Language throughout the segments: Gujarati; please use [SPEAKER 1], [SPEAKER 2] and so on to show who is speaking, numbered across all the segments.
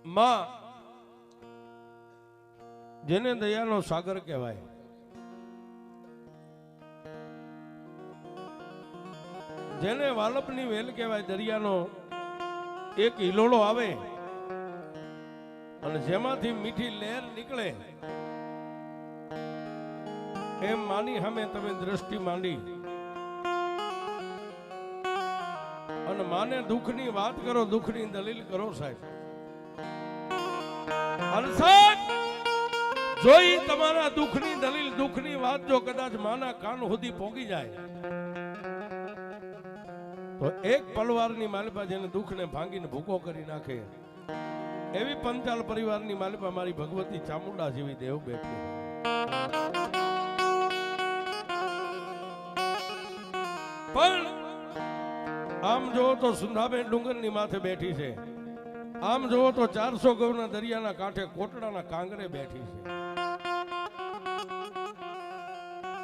[SPEAKER 1] માં જેને દયાનો સાગર કહેવાય, જેને વાલપની વેલ કહેવાય, દરિયાનો એક હિલોળો આવે અને જેમાંથી મીઠી લહેર નીકળે, એમ માની સામે તમે દ્રષ્ટિ માંડી અને માને દુઃખની વાત કરો, દુઃખની દલીલ કરો સાહેબ. અને સાહેબ જોઈ તમારા દુઃખની દલીલ, દુઃખની વાત જો કદાચ માના કાન સુધી પહોંચી જાય તો એક પલવારની માલિપા જેને દુઃખને ભાંગીને ભૂકો કરી નાખે એવી પંચાલ પરિવારની માલિપા મારી ભગવતી ચામુંડા જેવી દેવ બેઠી. પણ આમ જોવો તો સુંધાબેન ડુંગરની માથે બેઠી છે, આમ જોવો તો 400 ગૌના દરિયાના કાંઠે કોટડાના કાંગરે બેઠી છે.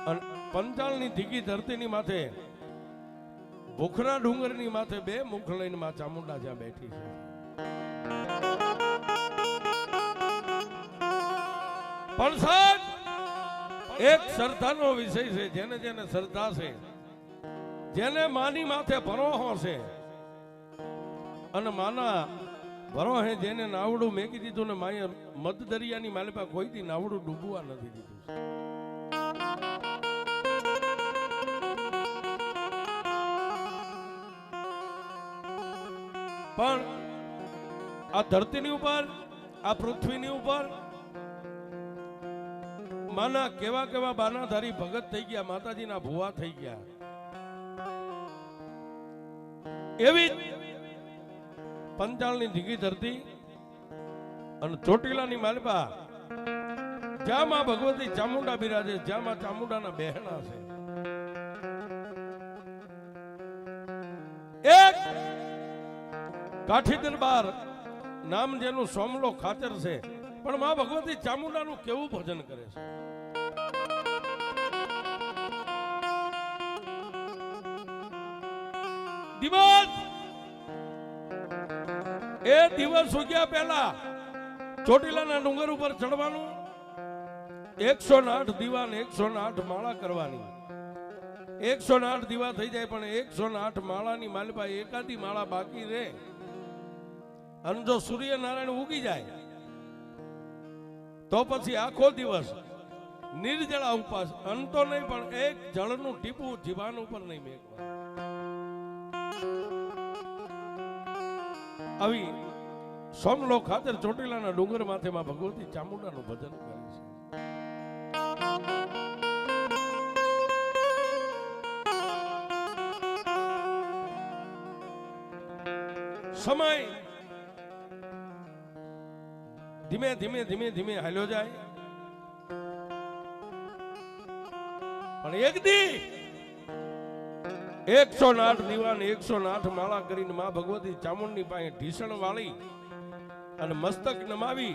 [SPEAKER 1] અને પંચાલની ધીકી ધરતીની માથે ભૂખના ડુંગરની માથે બે મુખ લઈને માં ચામુંડા જ્યાં બેઠી છે. પણ સાહેબ એક શ્રદ્ધાનો વિષય છે, જેને જેને શ્રદ્ધા છે, જેને માની માથે ભરોહો છે અને માના ભરોહે જેને નાવડું મેકી દીધું ને માએ મધ દરિયાની માલિપા કોઈથી નાવડું ડૂબવા નથી દીધું. પણ આ ધરતીની ઉપર, આ પૃથ્વીની ઉપર માના કેવા કેવા બાનાધારી ભગત થઈ ગયા, માતાજીના ભુવા થઈ ગયા. એવી પંચાલની ધીકી ધરતી અને ચોટીલાની માલિપા જ્યાં માં ભગવતી ચામુંડા બિરાજે, જ્યાં માં ચામુંડાના બહેણા છે. એક કાઠી દરબાર નામ જેનું સોમલો ખાચર છે, પણ માં ભગવતી ચામુંડાનું કેવું ભજન કરે છે. દિવસ એ દિવસ ઉગ્યા પહેલા ચોટીલાના ડુંગર ઉપર ચડવાનું, 108 દીવા ને 108 માળા કરવાની. 108 દીવા થઈ જાય પણ 108 માળાની માલિપા એકાદી માળા બાકી રહે અને જો સૂર્યનારાયણ ઉગી જાય તો પછી આખો દિવસ નિર્જળા ઉપવાસ, અંતો નહીં પણ એક જળનું ટીપું જીવાન ઉપર નહીં મેકવાનું. આવી સોમલો ખાતર ચોટીલાના ડુંગર માથે માં ભગવતી ચામુંડાનું ભજન કરે છે. સમય ધીમે ધીમે ધીમે ધીમે હાલ્યો જાય. પણ એક દી 108 દીવા ને 108 માળા કરીને માં ભગવતી ચામુંડની પાસે ઢીસણ વાળી અને મસ્તક નમાવી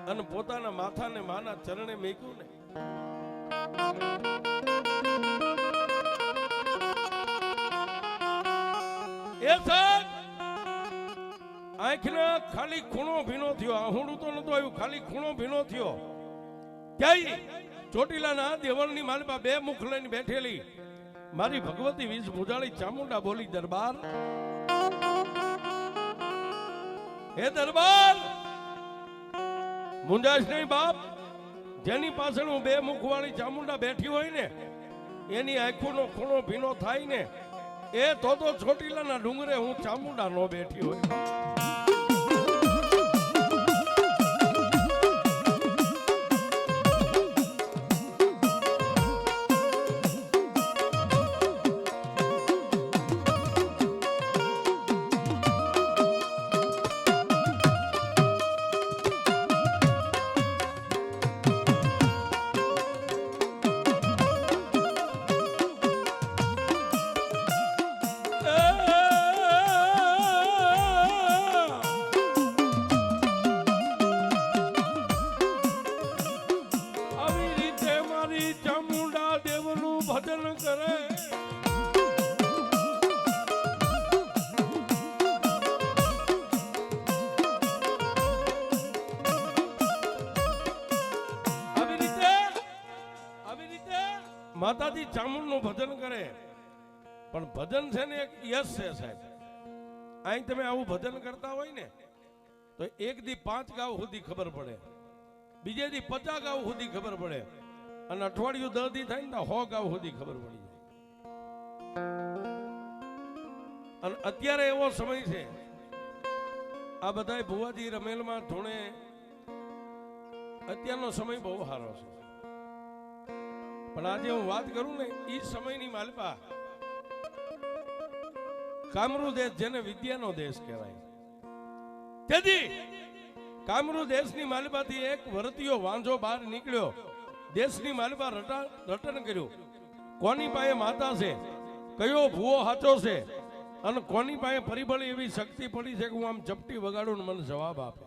[SPEAKER 1] અને પોતાના માથાને માના ચરણે મેક્યું ને એ સાહેબ આંખના ખાલી ખૂણો ભીનો થયો. આહુડું તો નતું આવ્યું, ખાલી ખૂણો ભીનો થયો. ક્યાંય ચોટીલાના દેવળની માલિપા બે મુખ લઈને બેઠેલી મારી ભગવતી વીસ ભુજાળી ચામુંડા બોલી, દરબાર હે દરબાર, મુંજાશ નહીં બાપ. જેની પાછળ હું બે મુખ વાળી ચામુંડા બેઠી હોય ને એની આંખોનો ખૂણો ભીનો થાય ને એ તો ચોટીલાના ડુંગરે હું ચામુંડા નો બેઠી હોય. માતાજી ચામુંડનું ભજન કરે, પણ ભજન છે ને એક યશ છે સાહેબ. અહીં તમે આવું ભજન કરતા હોય ને તો એક દી 5 ગાવ સુધી ખબર પડે, બીજે દી 50 ગાવ સુધી ખબર પડે, અને અઠવાડિયું 10 દી થાય ને તો 100 ગાવ સુધી ખબર પડી જાય. અને અત્યારે એવો સમય છે, આ બધા ભુવાજી રમેલમાં ધૂણે, અત્યારનો સમય બહુ સારો છે. પણ આજે હું વાત કરું ને એ સમયની માલપા કામરૂ દેશ, જેને વિદ્યાનો દેશ કહેવાય, તેથી કામરૂ દેશની માલપાથી એક વરતીયો વાંઝો બહાર નીકળ્યો, દેશની માલપા રટન કર્યું, કોની પાસે માતા છે, કયો ભૂવો સાચો છે, અને કોની પાસે પરિબળ એવી શક્તિ પડી છે કે હું આમ ચપટી વગાડું ને મને જવાબ આપે.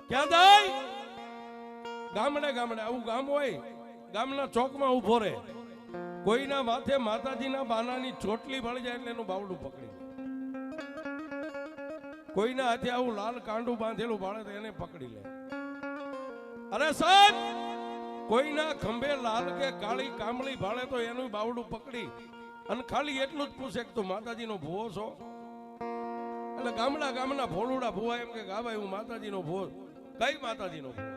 [SPEAKER 1] ક્યાં જાય? ગામડે ગામડે આવું ગામ હોય, ગામના ચોકમાં ઉભો રહે, કોઈના માથે માતાજીના બાનાની ચોટલી વળી જાય એટલે એનું બાવડું પકડી લે. કોઈના હાથે આવું લાલ કાંડું બાંધેલું બાળે તો એને પકડી લે. અરે સાહેબ, કોઈના ખંભે લાલ કે કાળી કામળી ભાળે તો એનું બાવડું પકડી અને ખાલી એટલું જ પૂછે કે તું માતાજીનો ભૂવો છો? એટલે ગામના ભોળુડા ભૂવા એમ કે હા ભાઈ હું માતાજીનો ભૂવો. કઈ માતાજીનો ભૂવો?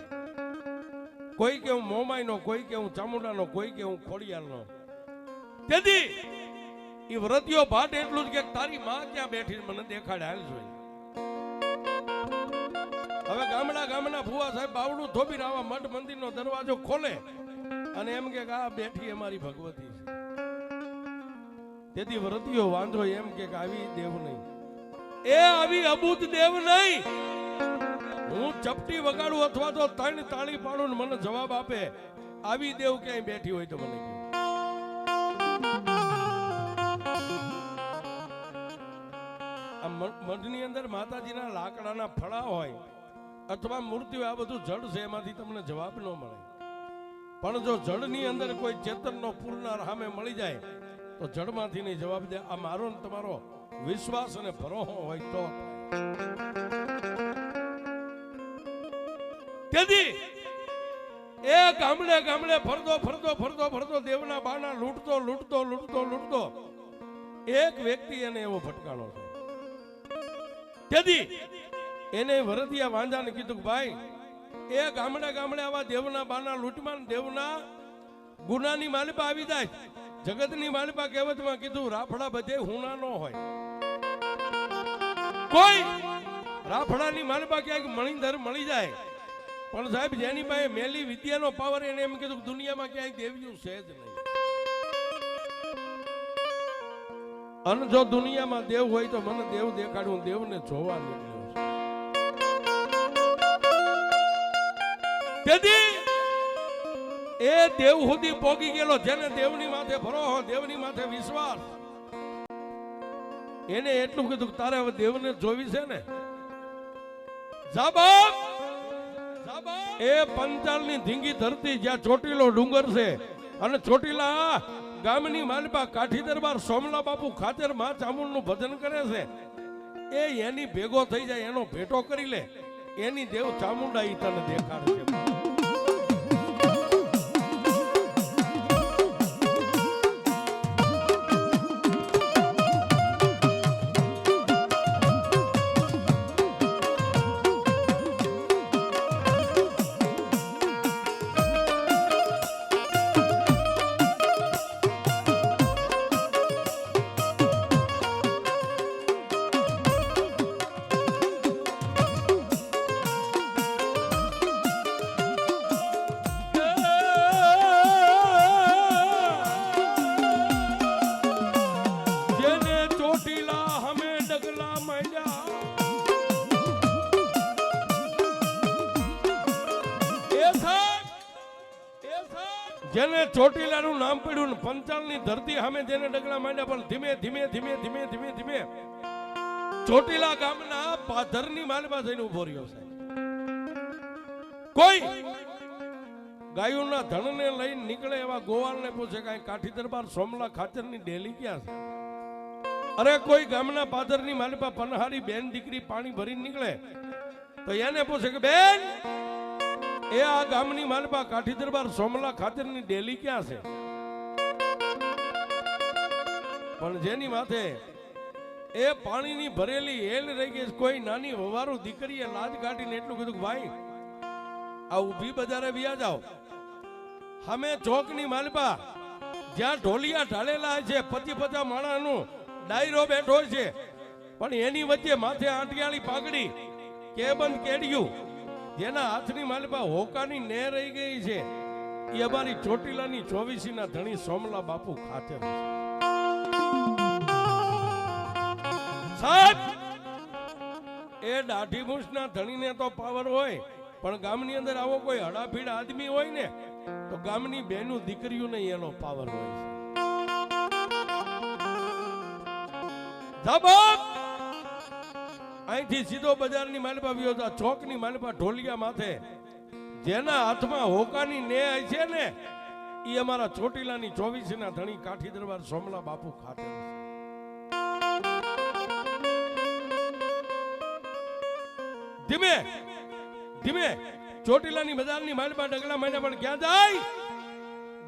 [SPEAKER 1] કોઈ કે હું મોમાઈનો, કોઈ કે હું ચામુંડાનો, કોઈ કે હું ખોડિયારનો. તેથી એ વ્રતિયો ભાટ એટલું જ કે તારી માં ક્યાં બેઠી મને દેખાડે, હાલ જોઈ. હવે ગામના ભુવા સાહેબ બાવડું ધોબી આવા મઠ મંદિરનો દરવાજો ખોલે અને એમ કે આ બેઠી અમારી ભગવતી છે. તેથી વ્રતિયો વાંધો એમ કે આવી દેવ નહીં, એ આવી અબૂત દેવ નહીં. હું ચપટી વગાડું અથવા તો 3 તાળી પાડું ને મને જવાબ આપે, આવી દેવ ક્યાંય બેઠી હોય તો મને કહે. આ મઠની અંદર માતાજીના લાકડાના ફળા હોય અથવા મૂર્તિઓ, આ બધું જડ છે, એમાંથી તમને જવાબ ન મળે. પણ જો જડની અંદર કોઈ ચેતનનો પૂરનાર સામે મળી જાય તો જડમાંથી નહીં જવાબ દે. આ મારો ને તમારો વિશ્વાસ અને ભરોસો હોય તો. તેથી એ ગામડે ફરતો દેવના બાના લૂંટતો એક વ્યક્તિ એને એવો ફટકાણો છે. તેથી એને વરદિયા વાંજાને કીધું કે ભાઈ, એ ગામડે આવા દેવના બાના લૂંટમાં દેવના ગુનાની માલિપા આવી જાય. જગતની માલિપા કહેવતમાં કીધું રાફડા બધે હુના ન હોય. કોઈ રાફડાની માલિપા ક્યાંક મણીધર મળી જાય, પણ સાહેબ જેની પાસે મેલી વિદ્યાનો પાવર, એને એમ કીધું દુનિયામાં ક્યાંય દેવ્યું છે જ નહીં. અને જો દુનિયામાં દેવ હોય તો મને દેવ દેખાડ્યું, દેવને જોવા નીકળ્યો. તેથી એ દેવ સુધી પોગી ગયેલો, જેને દેવની માથે ભરોસો, દેવની માથે વિશ્વાસ, એને એટલું કીધું તારે હવે દેવને જોવી છે ને, જા બાપ. એ પંચાલની ધીંગી ધરતી, જ્યાં ચોટીલો ડુંગર છે, અને ચોટીલા ગામની માલપા કાઠી દરબાર સોમલા બાપુ ખાતર માં ચામુંડનું ભજન કરે છે, એ એની ભેગો થઈ જાય, એનો ભેટો કરી લે, એની દેવ ચામુંડા ઈ તને દેખાડશે. જેને ચોટીલાનું નામ પડ્યું ને પંચાલની ધરતી સામે જેને ડગલા માંડ્યા, પણ ધીમે ધીમે ચોટીલા ગામના પાધરની માલમાં જઈને ઉભો રહ્યો છે. કોઈ ગાયોના ધણને લઈને નીકળે એવા ગોવાળને પૂછે કે કાઠી દરબાર સોમલા ખાતરની ડેલી ક્યાં છે? અરે કોઈ ગામના પાદરની માલપા પનહારી બેન દીકરી પાણી ભરીને નીકળે તો એને પૂછે કે બેન એ આ ગામની માલપા કાઠી દરબાર સોમલા ખાતરની ડેલી ક્યાં છે? પણ જેની માથે એ પાણીની ભરેલી હેલ રહી ગઈ, કોઈ નાની વવારું દીકરીએ લાજ કાઢીને એટલું કીધું કે ભાઈ આ ઊભી બજારે વ્યા જાઓ. સામે ચોકની માલપા જ્યાં ઢોલિયા ઢાળેલા છે 50-50 માણાનું ડાયરો બેઠો છે, પણ એની વચ્ચે માથે આંટિયાળી પાઘડી કેબંધ કેડિયું જેના હાથની માલપા હોકાની ને રહી ગઈ છે, એ અમારી ચોટીલાની 24ના ધણી સોમલા બાપુ ખાતર છે. સાહેબ એ દાઢી મૂછના ધણીને તો પાવર હોય, પણ ગામની અંદર આવો કોઈ હડાફીડ આદમી હોય ને તો ગામની બેનું દીકરીઓને એનો પાવર હોય છે. અહીંથી સીધો બજારની માલપા વ્યો તો ચોકની માલપા ઢોલિયા માથે જેના હાથમાં હોકાની ન્યાય છે ને એ અમારા ચોટીલાની 24ના ધણી કાઠી દરબાર સોમલા બાપુ ખાતે છે. ધીમે ધીમે ચોટીલાની બજારની માલપા ડગલા માંડ્યા, પણ ક્યાં જાય?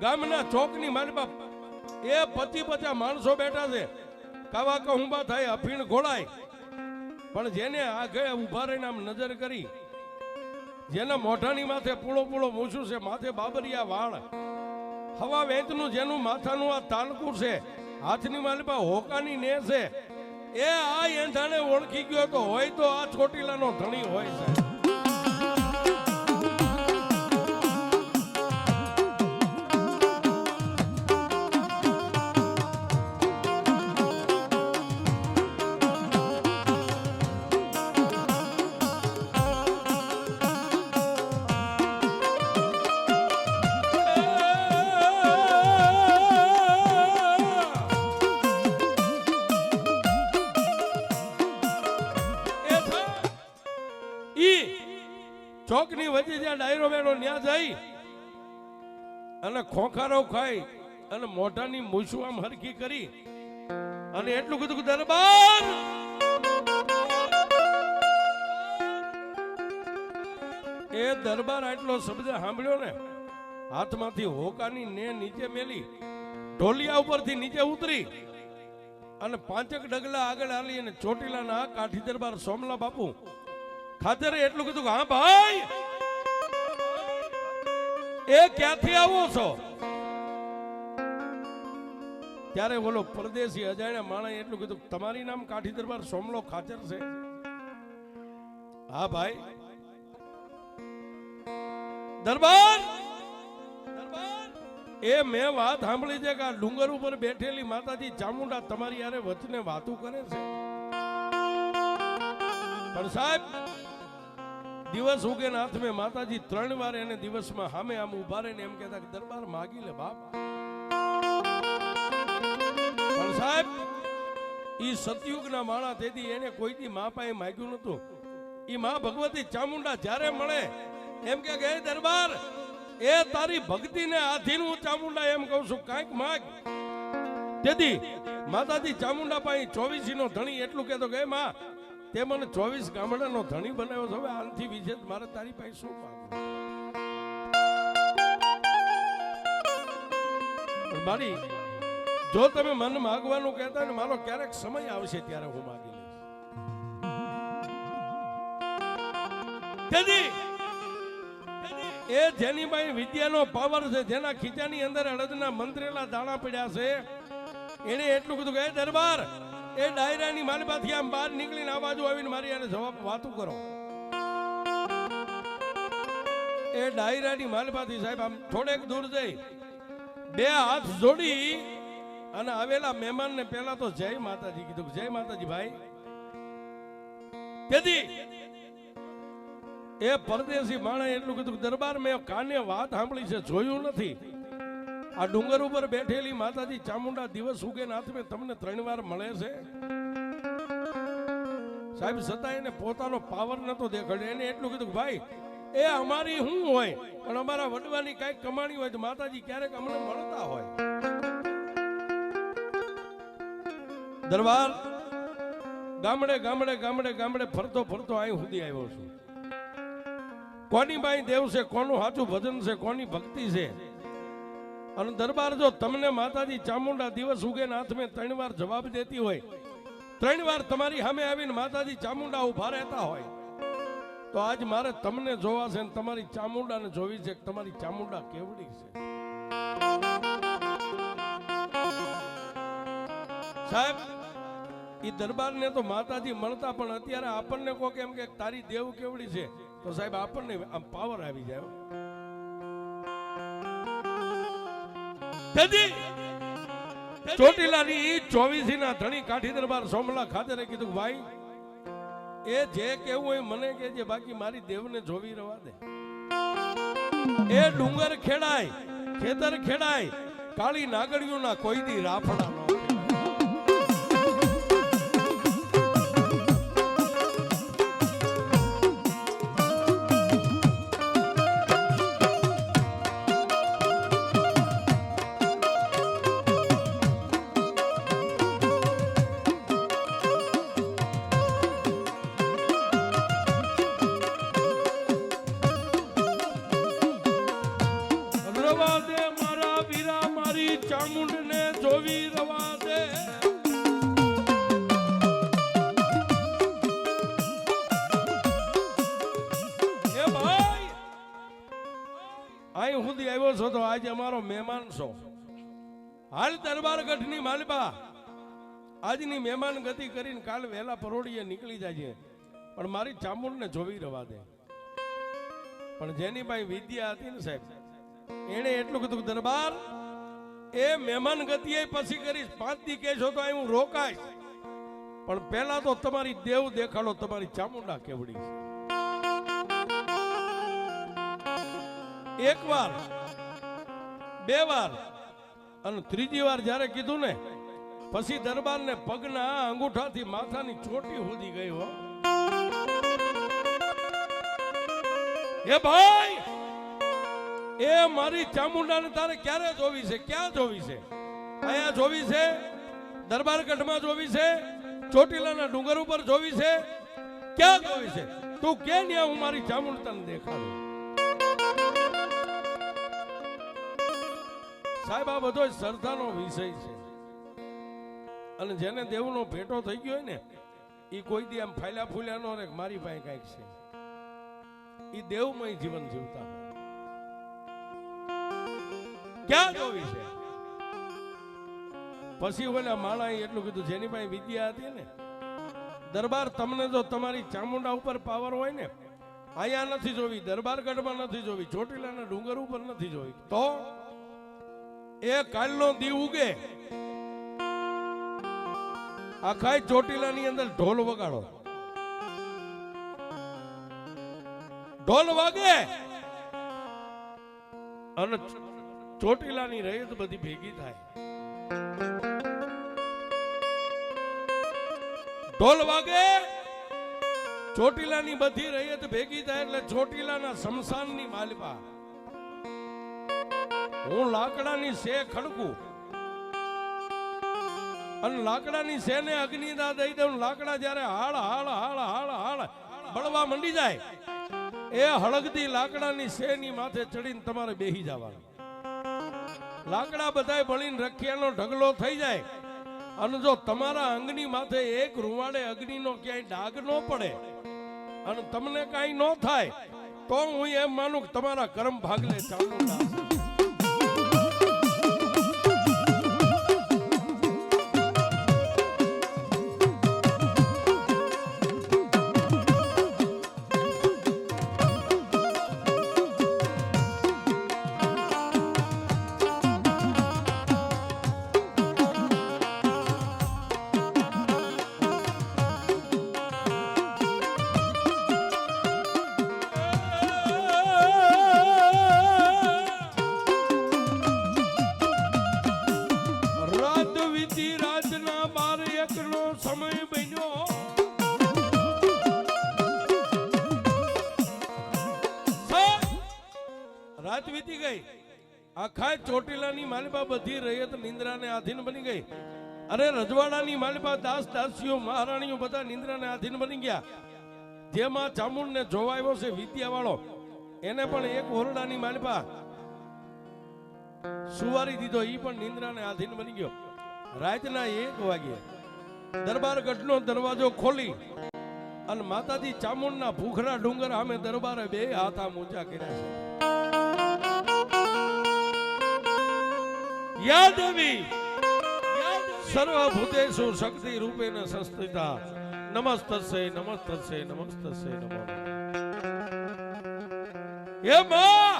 [SPEAKER 1] ગામના ચોકની માલપા એ 50-50 માણસો બેઠા છે, કાવા કહુંબા થાય, અફીણ ઘોળાય, પણ જેને આગળ ઉભા રહીને આમ નજર કરી, જેના મોઢાની માથે પૂળો પૂળો મૂછું છે, માથે બાબરિયા વાળ, હવા વેચનું જેનું માથાનું આ તાલકુર છે, હાથની માલપા હોકાની ને છે, એ આ એંધાણે ઓળખી ગયો તો હોય તો આ ચોટીલાનો ધણી હોય છે. ચોકની વચ્ચે જ્યાં ડાયરો બેઠો ત્યાં જઈ અને ખોખારો ખાઈ અને મોઢાની મૂછું આમ હરખી કરી અને એટલું કીધું કે દરબાર એ દરબાર આટલો શબ્દ સાંભળ્યો ને હાથમાંથી હોકાની ને નીચે મેલી ઢોલિયા ઉપરથી નીચે ઉતરી અને 5 ડગલા આગળ હાલી અને ચોટીલાના કાઠી દરબાર સોમલા બાપુ ખાતરે એટલું કીધું કે હા ભાઈ એ ક્યાંથી આવો છો? ત્યારે બોલો પરદેશી અજાણ્યા માણસે એટલું કીધું તમારી નામ કાઠી દરબાર સોમલો ખાચર છે? હા ભાઈ. દરબાર એ મેં વાત સાંભળી છે કે આ ડુંગર ઉપર બેઠેલી માતાજી ચામુંડા તમારી યારે વચને વાતું કરે છે, પણ સાહેબ દિવસ ઉગે ને હાથ મેં માતાજી 3 વાર એને દિવસમાં સામે આમ ઉભા રહીને એમ કહેતા કે દરબાર માગી લે બાપ. પણ સાહેબ ઈ સતયુગના માણા તેથી એને કોઈથી મા પાસે માગ્યું નતું. ઈ મા ભગવતી ચામુંડા જ્યારે મળે એમ કે હે દરબાર એ તારી ભક્તિને આધીન હું ચામુંડા એમ કહું છું, કાંઈક માગ. તેથી માતાજી ચામુંડા પાસે 24નો ધણી એટલું કહેતો કે માં તે મને 24 ગામડાનો ધણી બનાવ્યો છે, હવે આનથી વિશેષ મારે તારી પાસે શું માંગવું? મારી જો તમે મન માગવાનું કહેતા ને મારો ક્યારેક સમય આવશે ત્યારે હું માગી લઈશ. તેથી એ જેની પાસે વિદ્યાનો પાવર છે, જેના ખીચાની અંદર અડદના મંત્રેલા દાણા પડ્યા છે, એને એટલું કીધું કે દરબાર એ ડાયરાની માલપાથી આમ બહાર નીકળીને આ બાજુ આવીને મારી આને જવાબ વાતું કરો. એ ડાયરાની માલપાથી સાહેબ આમ થોડેક દૂર જઈ 2 હાથ જોડી અને આવેલા મહેમાનને પહેલા તો જય માતાજી કીધું, જય માતાજી ભાઈ. તેથી એ પરદેશી માણસે એટલું કીધું દરબાર મેં કાને વાત સાંભળી છે, જોયું નથી. આ ડુંગર ઉપર બેઠેલી માતાજી ચામુંડા દિવસ ઉગે ને હાથમાં તમને 3 વાર મળે છે. સાહેબ છતાં એને પોતાનો પાવર નતો દેખાડ્યો. એને એટલું કીધું ભાઈ એ અમારી શું હોય, પણ અમારા વડવાની કઈક કમાણી હોય તો માતાજી ક્યારેક અમને મળતા હોય. દરબાર ગામડે ગામડે ગામડે ગામડે ફરતો ફરતો અહીં સુધી આવ્યો છું. કોની બાઈ દેવ છે, કોનું સાચું ભજન છે, કોની ભક્તિ છે. અને દરબાર જો તમને માતાજી ચામુંડા દિવસ ઉગે ને હાથ મેં 3 વાર જવાબ દેતી હોય, 3 વાર તમારી સામે આવીને માતાજી ચામુંડા ઉભા રહેતા હોય, તો આજ મારે તમને જોવા છે ને તમારી ચામુંડાને જોવી છે કે તમારી ચામુંડા કેવડી છે. સાહેબ ઈ દરબારને તો માતાજી મળતા, પણ અત્યારે આપણને કોક એમ કે તારી દેવ કેવડી છે, તો સાહેબ આપણને આમ પાવર આવી જાય. ચોટીલાની 24 ના ધણી કાઠી દરબાર સોમલા ખાતરે કીધું ભાઈ એ જે કેવું હોય મને કહેજે, બાકી મારી દેવને જોવી રવા દે. એ ડુંગર ખેડાય, ખેતર ખેડાય, કાળી નાગડીઓના કોઈ દી રાફડા ન ચામુંડને જોવી રવા દે. એ ભાઈ અહીં સુધી આવ્યો છો તો આજે અમારો મહેમાન છો. હાલ દરબારગઢની માલબા આજની મહેમાન ગતિ કરીને કાલ વહેલા પરોડીએ નીકળી જાય, પણ મારી ચામુંડને જોવી રવા દે. પણ જેની ભાઈ વિદ્યા હતી ને સાહેબ, એને એટલું કીધું દરબાર એ મહેમાન ગતિએ પછી કરીશ, 5 દી કહેશો તો હું રોકાઈશ, પણ પહેલા તો તમારી દેવ દેખાડો, તમારી ચામુંડા કેવડી છે. એક વાર, 2 વાર અને 3જી વાર જ્યારે કીધું ને, પછી દરબારને પગના અંગૂઠાથી માથાની ચોટી સુધી ગઈ હો. એ ભાઈ એ મારી ચામુંડાને તારે ક્યારે જોવી છે, ક્યાં જોવી છે? અહીંયા જોવી છે, દરબારગઢમાં જોવી છે, ચોટીલાના ડુંગર ઉપર જોવી છે, ક્યાં જોવી છે? તું કે ન્યા હું મારી ચામુંડાને દેખાડું. સાહેબ આ બધો શ્રદ્ધાનો વિષય છે, અને જેને દેવનો ભેટો થઈ ગયો હોય ને એ કોઈ દી આમ ફાયલા ફૂલ્યા નો રે મારી પાસે કઈક છે. એ દેવમય જીવન જીવતા હોય. ક્યાં જોવી છે? પછી ઓલા માળાએ એટલું કીધું જેની પાસે વિદ્યા હતી ને, દરબાર તમને જો તમારી ચામુંડા ઉપર પાવર હોય ને, અહીંયા નથી જોવી, દરબારગઢમાં નથી જોવી, ચોટીલાના ડુંગર ઉપર નથી જોવી, તો એ કાલનો દી ઉગે આખા ચોટીલાની અંદર ઢોલ વગાડો, ઢોલ વાગે અને ચોટીલાની રયત બધી ભેગી થાય. ઢોલ વાગે, ચોટીલાની બધી રયત ભેગી થાય એટલે ચોટીલાના શમશાનની માલપા હું લાકડાની સે ખડકું અને લાકડાની સેને અગ્નિદા દઈ દઉં. લાકડા જ્યારે હાળ હાળ હાળ હાળ હાળ બળવા મંડી જાય, એ હળગતી લાકડાની સેની માથે ચડીને તમારે બેહી જવાનું. લાકડા બધાય બળીને રખિયાનો ઢગલો થઈ જાય, અને જો તમારા અંગની માથે એક રૂવાડે અગ્નિનો ક્યાંય ડાઘ ન પડે અને તમને કાંઈ ન થાય, તો હું એમ માનું કે તમારા કર્મ ભાગલે ચામુંડા. રાત વીતી ગઈ, આખા ચોટીલાની માલિપા બધી રયત નિંદ્રાને આધીન બની ગઈ. અરે રજવાડાની માલિપા દાસ દાસીઓ મહારાણીઓ બધા નિંદ્રાને આધીન બની ગયા. જેમાં ચામુંડને જોવાયો છે વિદ્યા વાળો, એને પણ એક ઓરડાની માલપા સુવારી દીધો, ઈ પણ નિંદ્રાને આધીન બની ગયો. રાતના 1 વાગ્યે દરબાર ગઢનો દરવાજો ખોલી અને માતાજી ચામુંડના ભૂખરા ડુંગર સામે દરબારે 2 હાથ આમ ઊંચા કર્યા છે. યા દેવી સર્વભૂતેષુ શક્તિ રૂપેણ સંસ્થિતા નમસ્તસ્ય નમસ્તસ્ય નમસ્તસ્ય નમો. હે માં,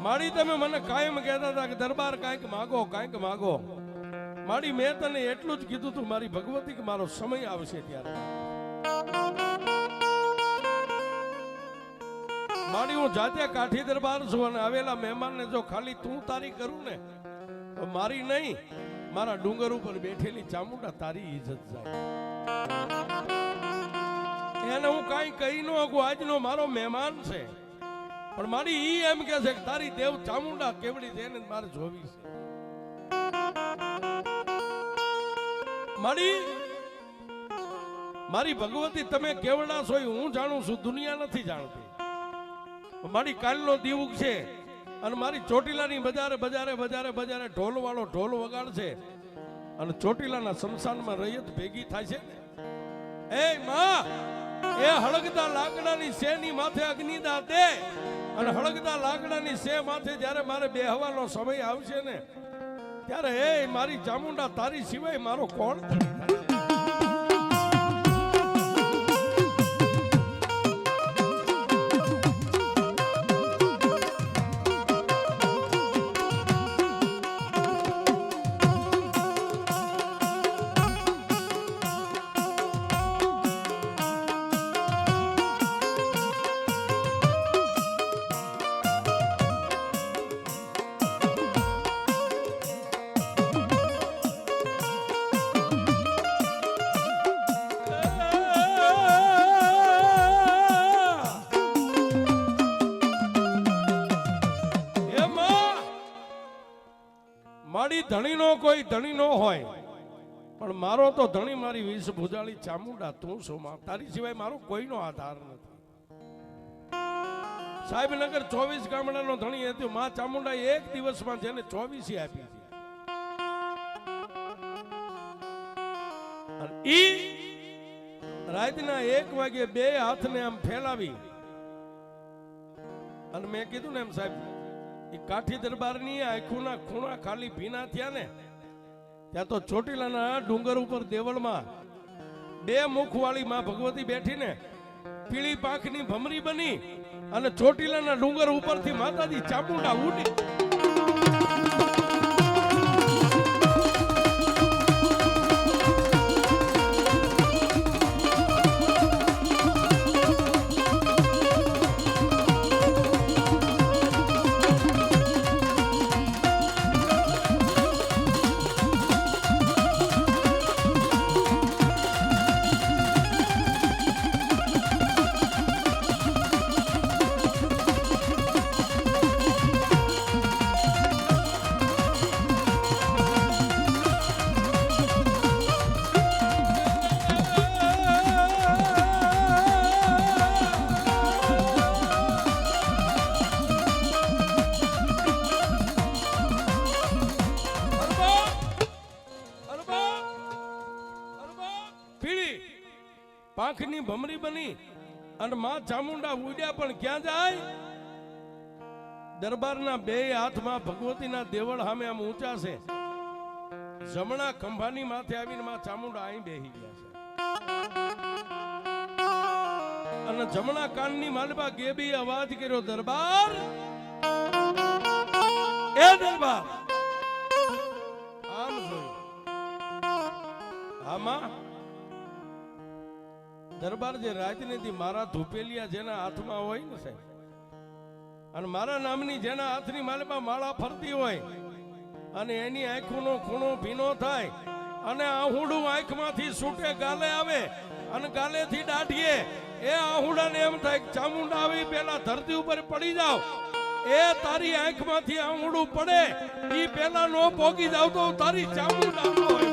[SPEAKER 1] માડી તમે મને કાયમ કહેતા હતા કે દરબાર કાંઈક માગો કાંઈક માગો. માડી મેં તને એટલું જ કીધું તું મારી ભગવતી કે મારો સમય આવશે ત્યારે. માડી હું જાતે કાઠી દરબાર છું અને આવેલા મહેમાનને જો ખાલી તું તારી કરું ને તો મારી નહીં, મારા ડુંગર ઉપર બેઠેલી ચામુંડા તારી ઇજ્જત જાય. એને હું કાંઈ કહી ન શકું, આજનો મારો મહેમાન છે, પણ મારી ઈ એમ કે છે કે તારી દેવ ચામુંડા કેવડી છે એને મારે જોવી છે. મારી ભગવતી તમે કેવડા છો હું જાણું છું, દુનિયા નથી જાણતી. મારી કાલનો દીવું છે અને મારી ચોટીલાની બજારે બજારે બજારે બજારે ઢોલ વાળો ઢોલ વગાડશે અને ચોટીલાના શમશાનમાં રૈયત ભેગી થાય છે. એ માં, એ હળગતા લાકડાની શેની માથે અગ્નિદા દે અને હળગતા લાકડાની શે માથે જ્યારે મારે બેહવાનો સમય આવશે ને ત્યારે એ મારી ચામુંડા તારી સિવાય મારો કોણ? મારી ધણીનો કોઈ ધણી નો હોય પણ મારો તો ધણી મારી વીસ ભુજાળી ચામુંડા તું છો માં, તારી સિવાય મારો કોઈનો આધાર નથી. સાહેબનગર 24 ગામડાનો ધણી હતો માં ચામુંડા એક દિવસમાં જેને 24 આપી હતી. ઈ રાતના 1 વાગે 2 હાથને આમ ફેલાવી અને મેં કીધું ને એમ સાહેબ કાઠી દરબારની આંખોના ખૂણા ખાલી ભીના થયા ને ત્યાં તો ચોટીલાના ડુંગર ઉપર દેવળમાં 2 મુખવાળી માં ભગવતી બેઠી ને પીળી પાંખની ભમરી બની અને ચોટીલાના ડુંગર ઉપરથી માતાજી ચામુંડા ઉડી. પાંખની ભમરી બની અને માં ચામુંડા ઉડ્યા પણ ક્યાં જાય? દરબારના 2 હાથમાં ભગવતીના દેવળ સામે આમ ઊંચા છે. જમણા ખંભાની માથે આવીને માં ચામુંડા અહીં બેહી ગયા છે અને જમણા કાનની માલપા ગેબી અવાજ કર્યો, દરબાર એ દરબાર. આમ જોયું આમાં દરબાર જે રાજનીતિ મારા ધૂપેલિયા જેના હાથમાં હોય ને સાહેબ અને મારા નામની જેના હાથની માલપા માળા ફરતી હોય અને એની આંખોનો ખૂણો ભીનો થાય અને આહુડું આંખમાંથી છૂટે ગાલે આવે અને ગાલેથી દાઢીએ એ આહુડાને એમ થાય ચામુંડા આવી પેલા ધરતી ઉપર પડી જાવ. એ તારી આંખમાંથી આહુડું પડે ઈ પેલા નો પોગી જાવ તો તારી ચામુંડા ન હોય.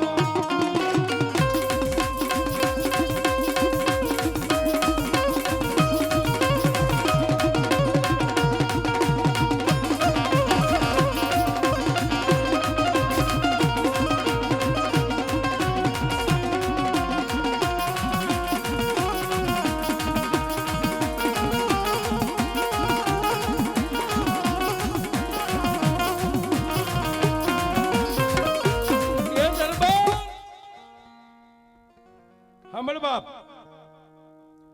[SPEAKER 1] સાંભળ બાપ,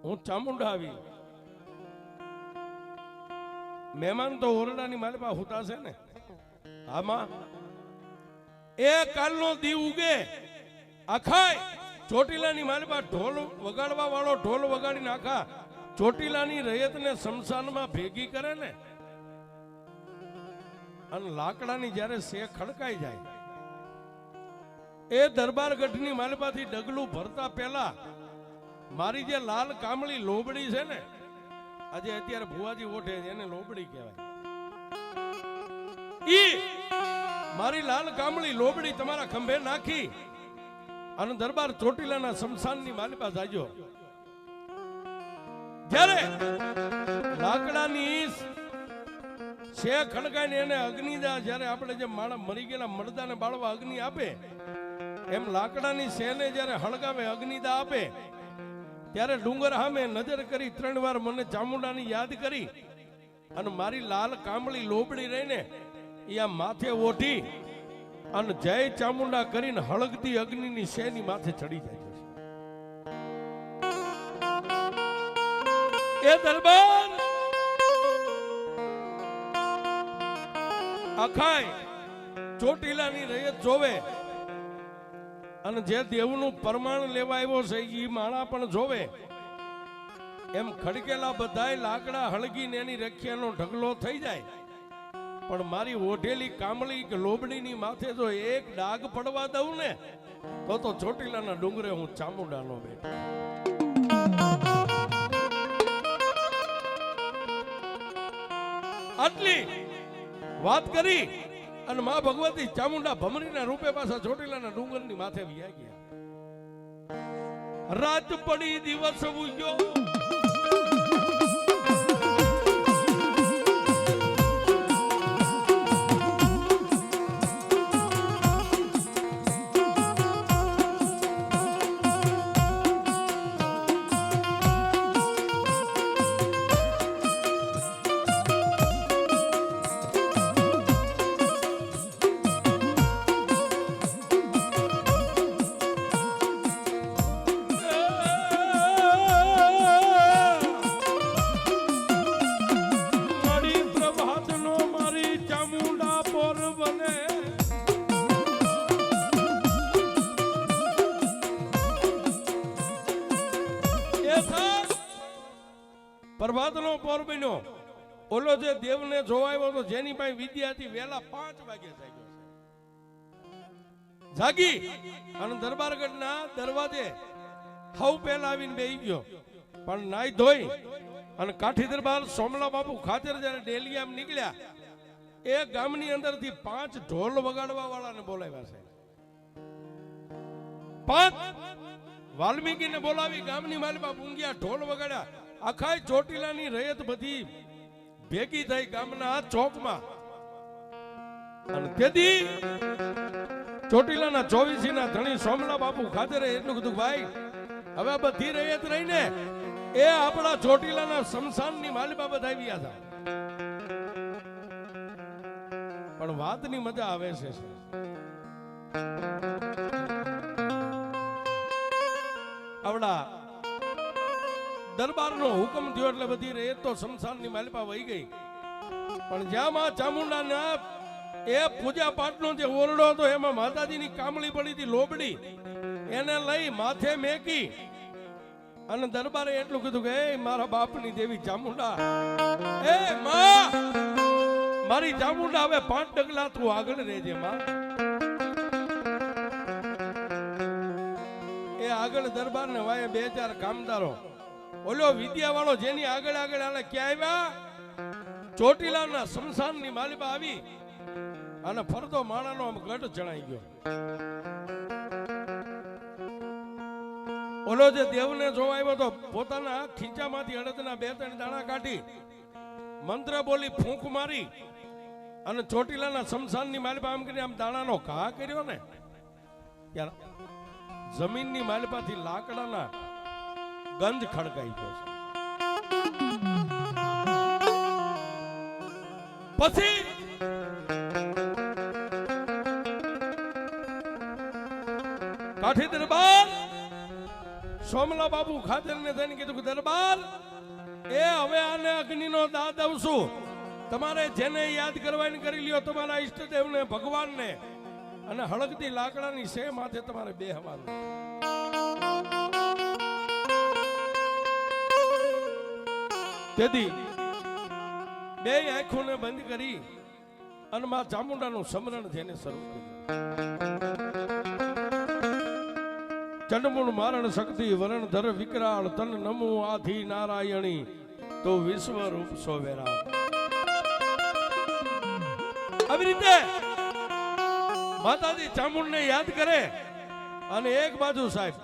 [SPEAKER 1] હું ચામુંડા આવી. મહેમાન તો ઓરડાની માલિપા હોતા છે ને. આમાં એ કાલનો દી ઉગે આખાય ચોટીલાની માલિપા ઢોલ વગાડવા વાળો ઢોલ વગાડી નાખા ચોટીલાની રયતને શમશાનમાં ભેગી કરે ને, અને લાકડાની જ્યારે સે ખડકાઈ જાય, એ દરબારગઢની માલિપાથી ડગલું ભરતા પહેલા મારી જે લાલ કામળી લોબડી છે ને, આજે અત્યારે ભુવાજી ઓઠે છે એને લોબડી કહેવાય. ઈ મારી લાલ કામળી લોબડી તમારા ખંભે નાખી અને દરબાર ચોટીલાના શમશાનની માલિપા જાજો. જ્યારે લાકડાની શે ખડકાઈને એને અગ્નિદા, જ્યારે આપણે જે માણસ મરી ગયેલા મરદાને બાળવા અગ્નિ આપે એમ લાકડાની શેને જ્યારે હળગાવે અગ્નિદા આપે, ત્યારે ડુંગર સામે નજર કરી 3 વાર મને ચામુંડાની યાદ કરી અને મારી લાલ કામળી લોબડી રહીને એ આ માથે ઓઢી અને જય ચામુંડા કરીને હળગતી અગ્નિની શેની માથે ચડી જાય છે. એ દરબાર અખાય ચોટીલાની રયત જોવે અને જે દેવનું પરમાણ લેવા આવ્યો છે એ માણા પણ જોવે. એમ ખડકેલા બધાય લાકડા હળગીને એની રખ્યાનો ઢગલો થઈ જાય, પણ મારી ઓઢેલી કામળી કે લોબડીની માથે જો એક ડાઘ પડવા દઉં ને તો ચોટીલાના ડુંગરે હું ચામુંડાનો બેઠો. આટલી વાત કરી અને માં ભગવતી ચામુંડા ભમરીના રૂપે પાછા ચોટીલાના ડુંગરની માથે વ્યા ગયા. રાત પડી દિવસ ઉગ્યો, પ્રભાતનો પોર બન્યો. ઓલો જે દેવને જોવાયો તો જેની પાસે વિદ્યા હતી વેલા 5 વાગે જાગી અને દરબારગઢના દરવાજે હવ પહેલા આવીને બેહી ગયો. પણ નાઈ ધોઈ અને કાઠી દરબાર સોમલા બાપુ ખાતર જ્યારે ડેલિયામ નીકળ્યા, એ ગામની અંદરથી 5 ઢોલ વગાડવા વાળાને બોલાવ્યા છે. 5 વાલ્મીકીને બોલાવી ગામની માલિપા પૂંગ્યા ઢોલ વગાડ્યા. આખાય ચોટીલાની રયત બધી ભેગી થઈ ગામના ચોકમાં. અને તેથી ચોટીલાના 24 ના ધણી સોમલા બાપુ ખાતરે એટલું કીધું, ભાઈ હવે બધી રયત રહીને એ આપણા ચોટીલાના શમશાનની માલિપા બધા આવ્યા હતા. પણ વાતની મજા આવે છે. આવડા દરબારનો હુકમ થયો એટલે બધી રયત તો શમશાનની માલિપા વહી ગઈ. પણ જ્યાં માં ચામુંડાના એ પૂજા પાઠનો જે ઓરડો હતો એમાં માતાજીની કામળી પડી હતી લોબડી, એને લઈ માથે મેકી અને દરબારે એટલું કીધું કે એ મારા બાપની દેવી ચામુંડા, એ માં મારી ચામુંડા હવે 5 ડગલા તું આગળ રહેજે માં. એ આગળ દરબારને વાય 2-4 કામદારો, ઓલો વિદ્યા વાળો જેની આગળ આગળ આલે ક્યાં આવ્યા? ચોટીલાના શમશાનની માલિપા આવી અને ફરતો માણાનો ગઢ જણાઈ ગયો. ઓલો જે દેવને જોવા આવ્યો તો પોતાના ખીચામાંથી અડદના 2-3 દાણા કાઢી મંત્ર બોલી ફૂંક મારી અને ચોટીલાના શમશાનની માલિપા આમ કરીને આમ દાણાનો ઘા કર્યો ને, ત્યારે જમીનની માલિપાથી લાકડાના ગંજ ખડકાઈ ગયો છે. પછી કાઠી દરબાર સોમલા બાપુ ખાતરને થઈને કીધું કે દરબાર એ હવે આને અગ્નિનો દાહ દઉં છું. તમારે જેને યાદ કરવાની કરી લ્યો, તમારા ઈષ્ટદેવને, ભગવાનને, અને હળગતી લાકડાની સે માથે તમારે બેહવાનું. તેથી બે આંખોને બંધ કરી અને માં ચામુંડાનું સ્મરણ જેને શરૂ કર્યું. ચંડમૂળ મારણ શક્તિ વરણ ધર વિકરાળ તન નમુ આધિ નારાયણી તો વિશ્વ રૂપ સોવેરા. આવી રીતે માતાજી ચામુંડને યાદ કરે અને એક બાજુ સાહેબ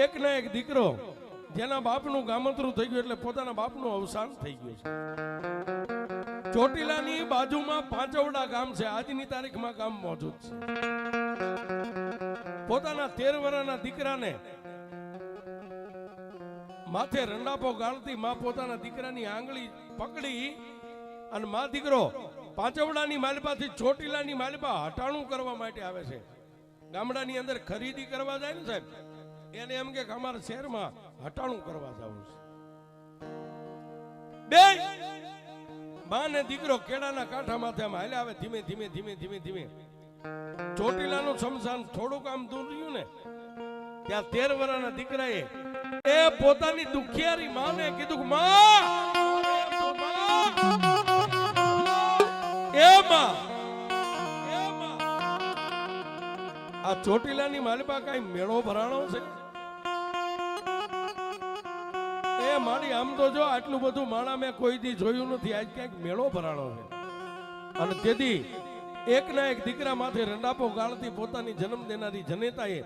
[SPEAKER 1] એક ના એક દીકરો જેના બાપનું ગામતરું થઈ ગયું એટલે પોતાના બાપનું અવસાન થઈ ગયું છે. ચોટીલાની બાજુમાં પાંચવડા ગામ છે, આજની તારીખમાં ગામ મોજૂદ છે. પોતાના 13 વર્ષના દીકરાને માથે રંડાપો ગાળતી માં પોતાના દીકરાની આંગળી પકડી અને માં દીકરો પાંચવડાની માલપાથી ચોટીલાની માલપા હટાણું કરવા માટે આવે છે. ગામડાની અંદર ખરીદી કરવા જાય ને સાહેબ, એને એમ કે અમારા શહેરમાં હટાણું કરવા જવું છે. બે માં ને દીકરો કેળાના કાંઠા માથે આમ હાલ્યા આવે ધીમે ધીમે ધીમે ધીમે ધીમે. ચોટીલાનું શમશાન થોડુંક આમ દૂર રહ્યું ને, ત્યાં 13 વર્ષના દીકરાએ એ પોતાની દુખિયારી માને કીધું કે માં આ ચોટીલાની માલિપા કઈ મેળો ભરાણો છે? એ મારી આમ તો જો આટલું બધું માણા મેં કોઈ દી જોયું નથી, આજ ક્યાંક મેળો ભરાણો છે. અને તેથી એક ના એક દીકરા માથે રંડાપો ગાળતી પોતાની જન્મ દેનારી જનેતાએ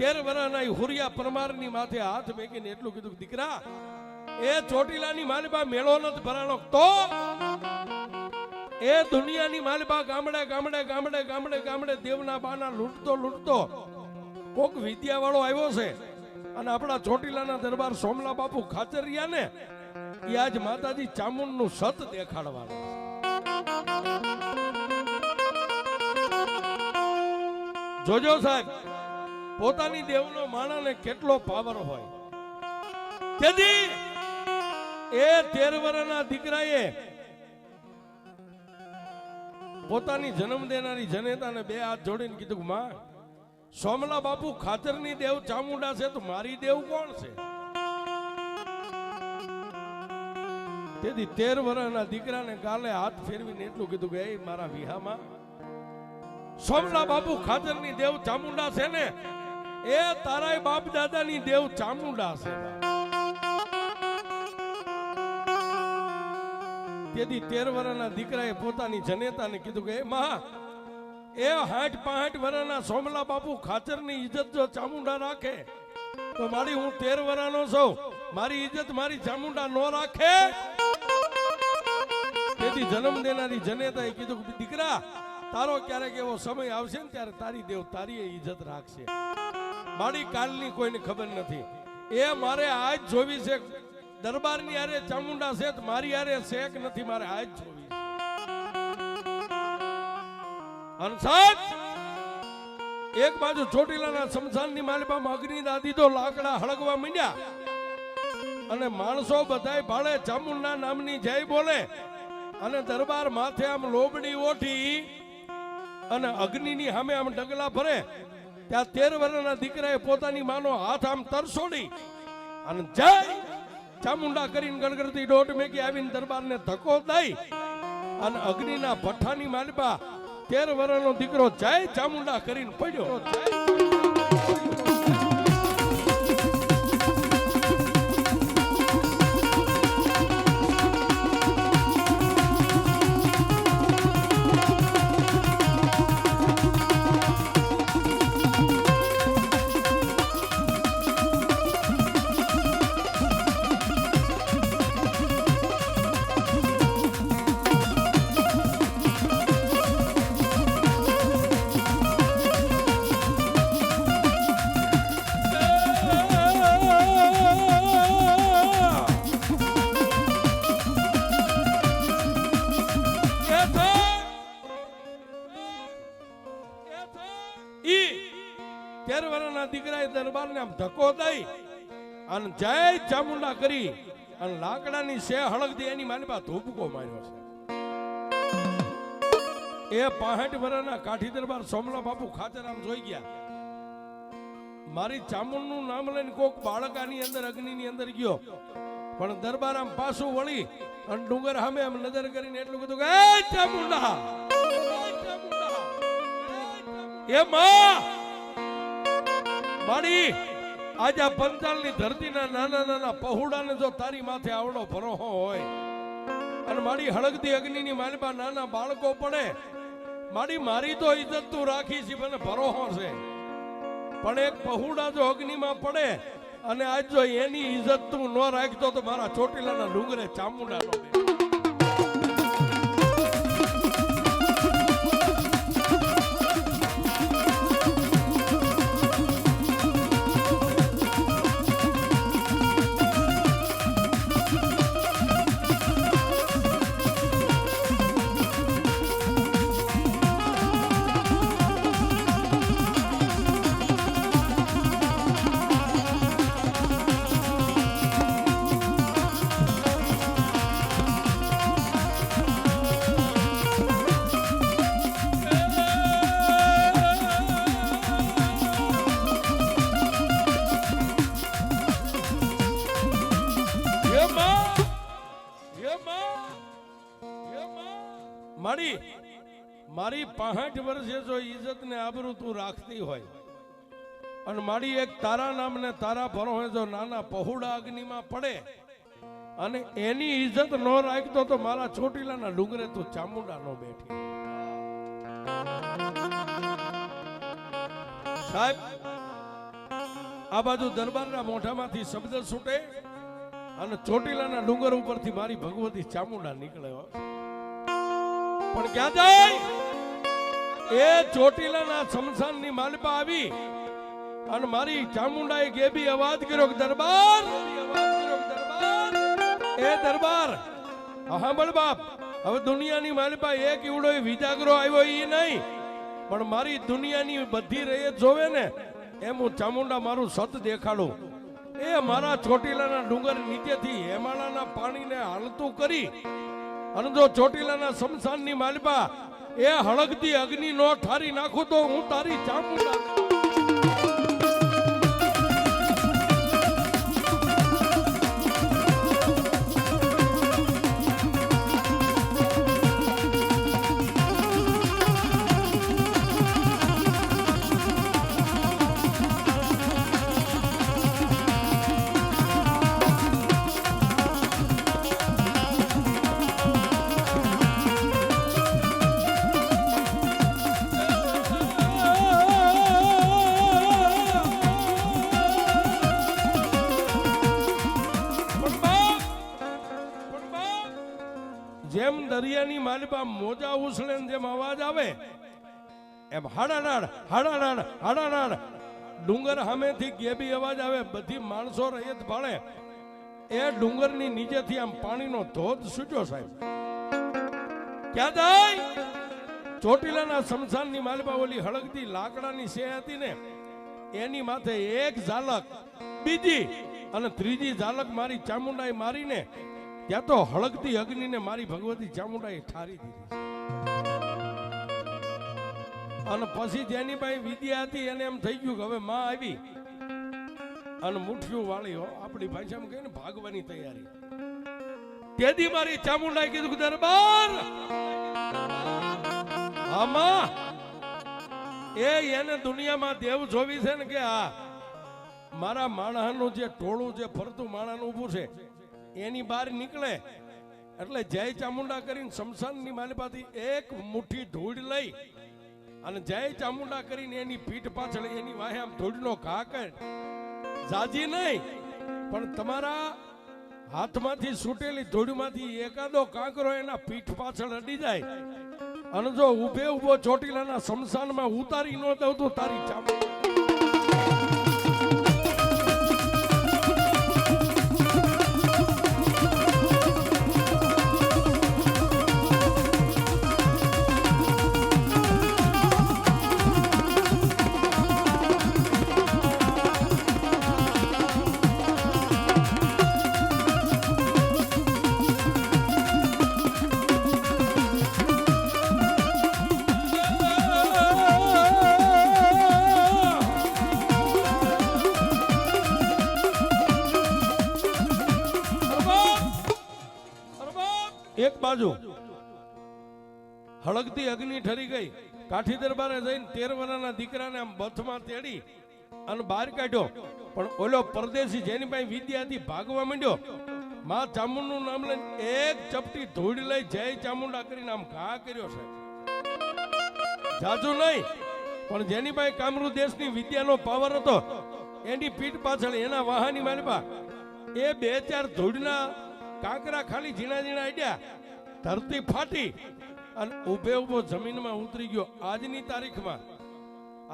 [SPEAKER 1] 13 વર્ષના હુરિયા પરમારની માથે હાથ મેકીને એટલું કીધું, દીકરા એ ચોટીલાની માલિપા મેળો નથી ભરાણો તો એ દુનિયાની માલિપા ગામડે ગામડે ગામડે ગામડે ગામડે દેવના બાના લૂંટતો લૂંટતો કોક વિદ્યા વાળો આવ્યો છે અને આપણા ચોટીલાના દરબાર સોમલા બાપુ ખાચરિયા ને એ આજ માતાજી ચામુંડ નું સત દેખાડવાનું છે. જોજો સાહેબ, પોતાની દેવનો માણાને કેટલો પાવર હોય. તેથી એ 13 વર્ષના દીકરાએ પોતાની જન્મ દેનારી જનેતાને 2 હાથ જોડીને કીધું, માં સોમલા બાપુ ખાતરની દેવ ચામુંડા છે તો મારી દેવ કોણ છે? તેથી 13 વર્ષના દીકરાને ગાલે હાથ ફેરવીને એટલું કીધું કે એ મારા વિહામાં સોમલા બાપુ ખાતરની દેવ ચામુંડા છે ને, એ તારાય બાપ દાદાની દેવ ચામુંડા છે. તેથી 13 વર્ષના દીકરાએ પોતાની જનેતાને કીધું કે માં એ 60-65 વર્ષના સોમલા બાપુ ખાચરની ઇજ્જત જો ચામુંડા રાખે તો મારી હું 13 વર્ષનો છું, મારી ઇજ્જત મારી ચામુંડા નો રાખે. તેથી જન્મ દેનારી જનેતાએ કીધું કે દીકરા તારો ક્યારેક એવો સમય આવશે ને ત્યારે તારી દેવ તારી ઇજ્જત રાખશે. મારી કાલની કોઈને ખબર નથી, એ મારે આજ જોવી છે. દરબારની હારે ચામુંડા છે તો મારી હારે શેક નથી, મારે આજ જોવી છે. અને સાહેબ એક બાજુ ચોટીલાના શમશાનની માલિપામાં અગ્નિ દાદી તો લાકડા હળગવા માંડ્યા અને માણસો બધાય ભાળે ચામુંડા નામની જય બોલે અને દરબાર માથે આમ લોબડી ઓઠી અને અગ્નિની સામે આમ ડગલા ભરે. ત્યાં 13 વર્ષના દીકરાએ પોતાની માનો હાથ આમ તરસોડી અને જય ચામુંડા કરીને ગણગણતી દોઢ મેકી આવીને દરબારને ધક્કો દઈ અને અગ્નિના ભઠ્ઠાની માલિપા 13 વર્ષનો દીકરો જય ચામુંડા કરીને પડ્યો. વર્ષના દીકરાએ દરબારને આમ ધક્કો દઈ અને જય ચામુંડા કરી અને લાકડાની સે હળગદી એની માલિપા ધૂપકો માર્યો છે. એ 65 વર્ષના કાઠી દરબાર સોમલા બાપુ ખાતર આમ જોઈ ગયા. મારી ચામુંડનું નામ લઈને કોક બાળક આની અંદર અગ્નિની અંદર ગયો, પણ દરબાર આમ પાછું વળી અને ડુંગર સામે આમ નજર કરીને એટલું કીધું કે એ ચામુંડા, એ માં મારી આજે પંચાલની ધરતીના નાના નાના પહોડાને જો તારી માથે આવડો ભરોહો હોય અને મારી હળગતી અગ્નિની માલિપા નાના બાળકો પડે, મારી તો ઇજ્જત તું રાખી છે, મને ભરોહો છે, પણ એક પહોડા જો અગ્નિમાં પડે અને આજ જો એની ઇજ્જત તું ન રાખતો તો મારા ચોટીલાના ડુંગરે ચામુંડા નો મારી 65 વર્ષે જો ઇજ્જત ને આબરૂ તું રાખતી હોય અને મારી એક તારા નામ ને તારા ભરોસે જો નાના પહોડા અગ્નિમાં પડે અને એની ઇજ્જત ન રાખતો તો મારા ચોટીલાના ડુંગરે તું ચામુંડા નો બેઠી. સાહેબ આ બાજુ દરબારના મોઢામાંથી શબ્દ છૂટે અને ચોટીલાના ડુંગર ઉપરથી મારી ભગવતી ચામુંડા નીકળે, પણ ક્યાં જાય? એ ચોટીલાના શમશાનની માલિપા આવી અને મારી ચામુંડાએ ગેબી અવાજ કર્યો કે દરબાર, એ દરબાર સાંભળ બાપ, હવે દુનિયાની માલિપા એક ઈવડો વિજાગરો આવ્યો એ નહીં, પણ મારી દુનિયાની બધી રયત જોવે ને એમ હું ચામુંડા મારું સત દેખાડું. એ મારા ચોટીલાના ડુંગર નીચેથી હેમાળાના પાણીને હાલતું કરી અને જો ચોટીલાના શમશાનની માલિપા એ હળગતી અગ્નિ નો ઠારી નાખું તો હું તારી ચામુંડા જેમ દરિયાની માલિપા મોજા ઉછળે જેમ અવાજ આવે એમ હાડાડાડ હાડાડાડ હાડાડાડ ડુંગર સામેથી ગેબી અવાજ આવે, બધી માણસો રયત ભાળે. એ ડુંગરની નીચેથી આમ પાણીનો ધોધ છૂટ્યો સાહેબ. ક્યાં જાય? ચોટીલાના શમશાનની માલિપા ઓલી હળગતી લાકડાની સે હતી ને એની માથે એક ઝાલક, બીજી અને ત્રીજી ઝાલક મારી ચામુંડાએ મારીને ત્યાં તો હળગતી અગ્નિને મારી ભગવતી ચામુંડાએ ઠારી દીધી. અને પછી જેની પાસે વિદ્યા હતી એને એમ થઈ ગયું કે હવે માં આવી અને મુઠ્ઠીઓ વાળી આપણી ભાષામાં કહે ને ભાગવાની તૈયારી. તેથી મારી ચામુંડાએ કીધું કે દરબાર આમાં એને દુનિયામાં દેવ જોવી છે ને કે આ મારા માણસનું જે ટોળું જે ફરતું માણસનું ઊભું છે એની બહાર નીકળે એટલે જય ચામુંડા કરીને શમશાનની માલિપાથી એક મુઠ્ઠી ધૂળ લઈ અને જય ચામુંડા કરીને એની પીઠ પાછળ એની વાહે આમ ધૂળનો ઘા કર, જાજી નહીં પણ તમારા હાથમાંથી છૂટેલી ધૂળમાંથી એકાદો કાંકરો એના પીઠ પાછળ અડી જાય અને જો ઉભે ઉભો ચોટીલાના શમશાનમાં ઉતારી ન દઉં તો તારી ચામુંડા એક બાજુ હળગતી અગ્નિ ઠરી ગઈ, કાઠી દરબારે જઈને 13 વર્ષના દીકરાને આમ બથમાં તેડી અને બહાર કાઢ્યો. પણ ઓલો પરદેશી જેની પાસે વિદ્યા હતી ભાગવા માંડ્યો. માં ચામુંડનું નામ લઈને એક ચપટી ધૂળ લઈ જય ચામુંડા કરીને આમ ઘા કર્યો છે. જાજુ નહીં, પણ જેની પાસે કામરૂ દેશની વિદ્યાનો પાવર હતો એની પીઠ પાછળ એના વાહની માલપા એ 2-4 ધૂળના કાંકરા ખાલી ઝીણા ઝીણા આડ્યા, ધરતી ફાટી અને ઉભો જમીનમાં ઉતરી ગયો. આજની તારીખમાં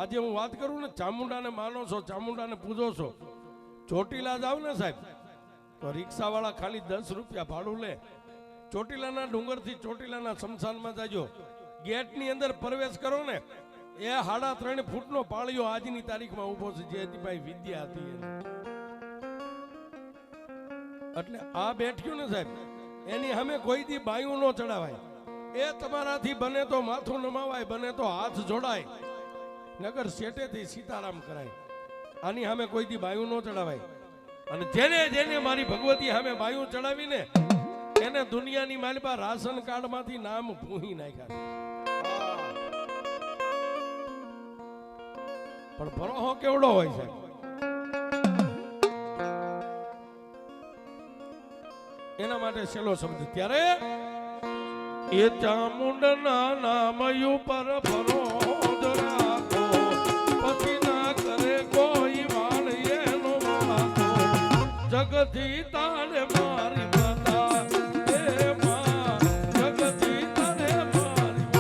[SPEAKER 1] આજે હું વાત કરું ને, ચામુંડાને માનો છો, ચામુંડાને પૂજો છો, ચોટીલા જાવ ને સાહેબ તો રિક્ષાવાળા ખાલી 10 રૂપિયા ભાડું લે. ચોટીલાના ડુંગરથી ચોટીલાના શમશાનમાં જાજો, ગેટની અંદર પ્રવેશ કરો ને એ 3.5 ફૂટનો પાળિયો આજની તારીખમાં ઉભો છે, જે ભાઈ વિદ્યા હતી એને. એટલે આ બેઠ્યું ને સાહેબ એની સામે કોઈ દી બાયું ન ચડાવાય. એ તમારાથી બને તો માથું નમાવાય, બને તો હાથ જોડાય, નગર શેટેથી સીતારામ કરાય. આની સામે કોઈ દી બાયું ન ચડાવાય. અને જેને જેને મારી ભગવતી સામે બાયું ચડાવીને એને દુનિયાની માલપા રાશન કાર્ડ માંથી નામ ભૂહી નાખ્યા. પણ ભરોહો કેવડો હોય છે. એના માટે છેલ્લો શબ્દ ત્યારે એ ચામુંડના નામ ઉપર ભરોસો રાખો, પછી ના કરે કોઈ વાળ એનો વાતો. જગતી તારે મારી માતા, એ માં જગતી તારે મારી.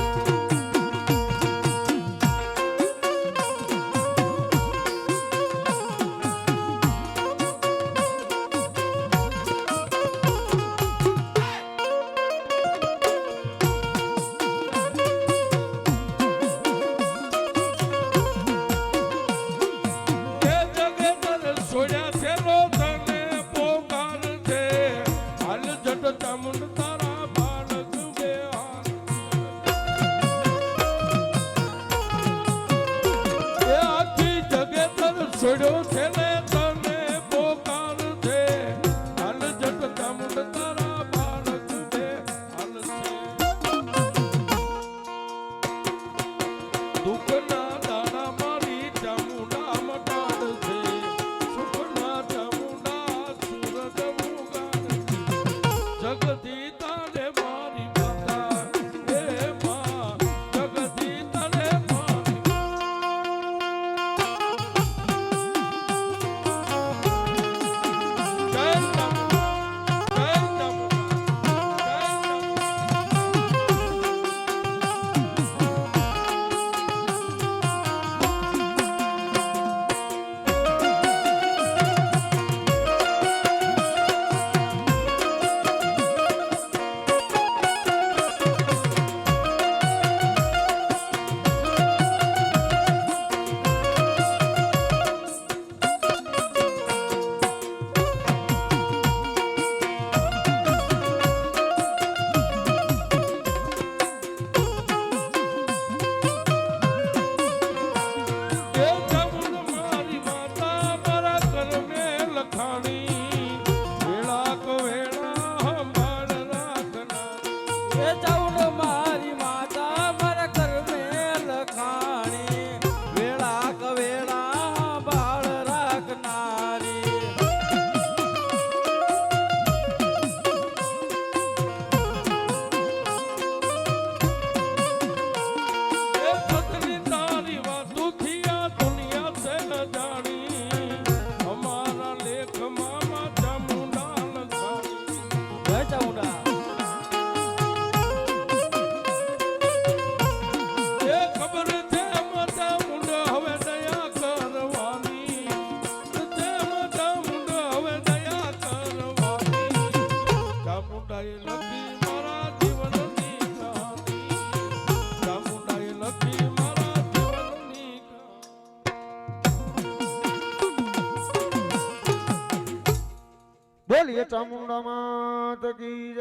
[SPEAKER 1] છોડ્યો છે ને તને પોકાર છે, હાલ જટ ચામુંડ તારા બાળક બે હાલ છે. દુઃખના દાડા મારી ચામુંડા મટાડ છે, સુખના ચામુંડા સુરત ઉગાડ છે. જગતી તારે મારી માતા, એ માં જગતી તારે મારી.
[SPEAKER 2] બોલીએ ચામુંડા માત કી જય.